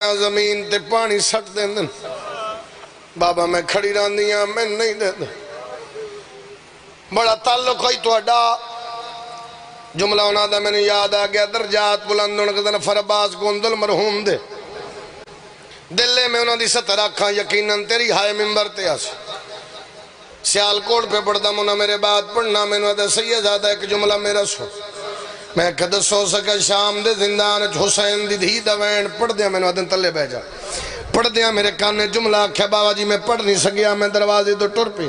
زمین تے پانی سٹ دیں دن بابا میں کھڑی راندیاں میں نہیں دیں دن بڑا تعلق ہے تو اڈا جملہ ہونا دا میں نے یاد آگیا درجات بلندن کے دن فرباز گوندل مرحوم دے دلے میں انہوں دی ستر آکھاں یقیناً تیری ہائے ممبر تے آس سیال کوڑ پہ پڑھتا منہ میرے بات پڑھنا میں نے سید آدھا ایک جملہ میرا سو میں کدس سو سکا شام دے زندان حسین دی دھی دوین پڑھ دیا میں نے تلے بہ جا پڑھ دیا میرے کانے جملہ آکھیا بابا جی میں پڑھ نہیں سکیا میں دروازے تو ٹر پی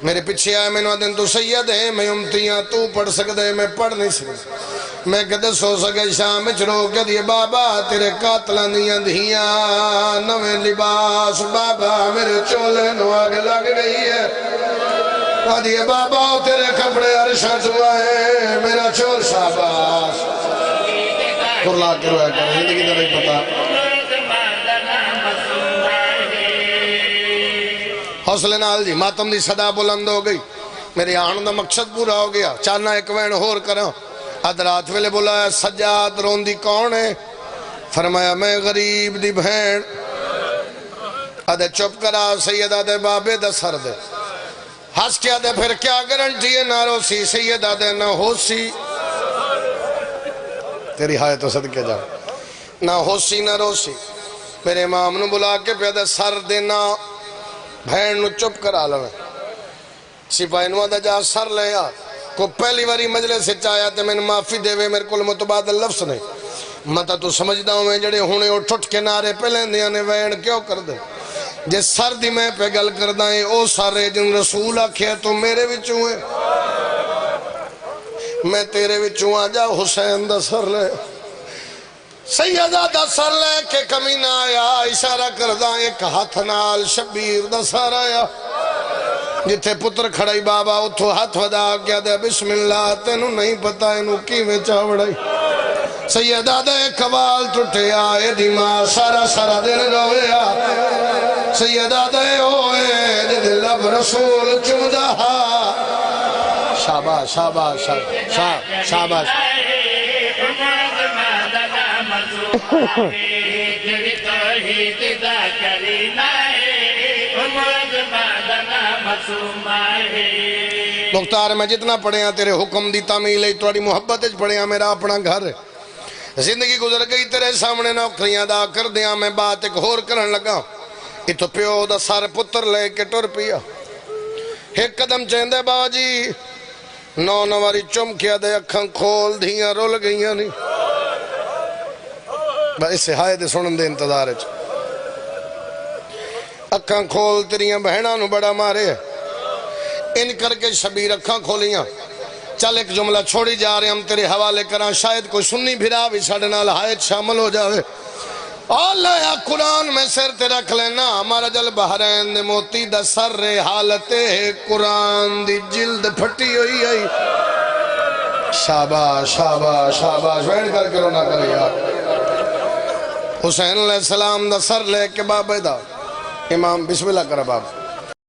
میرے پچھے آئے میں نے تو سید ہے میں امتیاں تو پڑھ سکتے میں پڑھ نہیں سکتا میں کدس سو سکا شام چرو کہ دیئے بابا تیرے قاتلان دیاں دھیاں نویں لباس بابا میرے چولے نو آگے لگ گئی ہے آدھیے بابا تیرے کپڑے عرشہ چوا ہے میرا چور شاباش کرلا کے رویا کر زندگی تو نہیں پتا حوصلے نال جی ماتم دی صدا بلند ہو گئی میری آن دا مقصد پورا ہو گیا چاہنا ایک وین ہور کرا ادرات ویلے بولا سجاد روندی کون ہے فرمایا میں غریب دی بھین آدھے چپ کرا سید آدھے بابے دا سر دے ہس کیا دے پھر کیا گرنٹی ہے نہ روسی سید آدھے نہ ہوسی تیری ہائے تو صدقے جا نہ ہوسی نہ روسی میرے امام نو بلا کے پیادے سر دینا بھین نو چپ کرا لویں سپاہی نو آدھا جا سر لے آ کو پہلی واری مجلس سے چاہیا تے میں معافی دے وے میرے کل متبادل لفظ نہیں متا تو سمجھدا ہوں میں جڑے ہونے اٹھٹ کے نعرے پہلے دیاں نے وین کیوں کر دے جس سر دی میں پہ گل کردہ ہیں او سارے جن رسول آکھیا تو میرے وچوں ہے میں تیرے وچوں آجا حسین دا سر لے سیدہ دا سر لے کے کمی نہ آیا اشارہ کردہ ایک ہاتھ نال شبیر دا سر آیا جتھے پتر کھڑائی بابا اتھو ہاتھ ودا کیا دے بسم اللہ تینوں نہیں پتا انہوں کی میں چاوڑائی سیدہ دے کبال ٹوٹے آئے دیما سارا سارا دن رویا سیدہ دے ہوئے دل لب رسول چمدہ شاباش شاباش شاباش مختار میں جتنا پڑھیا تیرے حکم دی تعمیل ہے توڑی محبت پڑھیا میرا اپنا گھر زندگی گزر گئی تیرے سامنے نوکریاں دا کر دیا میں بات ایک ہور کرن لگا یہ تو پیو دا سار پتر لے کے ٹر پیا ایک قدم چاہندے بابا جی نو نواری چم کیا دے اکھاں کھول دھیاں رول گئیاں نہیں بس اس سے ہائے دے سنن دے انتظار ہے اکھاں کھول تیریاں بہناں نو بڑا مارے ان کر کے شبیر اکھاں کھولیاں چل ایک جملہ چھوڑی جا رہے ہم تیرے حوالے کران شاید کوئی سنی بھرا بھی ساڑھنا لہایت شامل ہو جاوے اللہ یا قرآن میں سر تے رکھ لینا ہمارا جل بحرین دے موتی دا سر رے حالتے قرآن دی جلد پھٹی ہوئی آئی شاباش شاباش شاباش وین کر کے رونا کرے یار حسین علیہ السلام دا سر لے کے بابے دا امام بسم اللہ کرا باب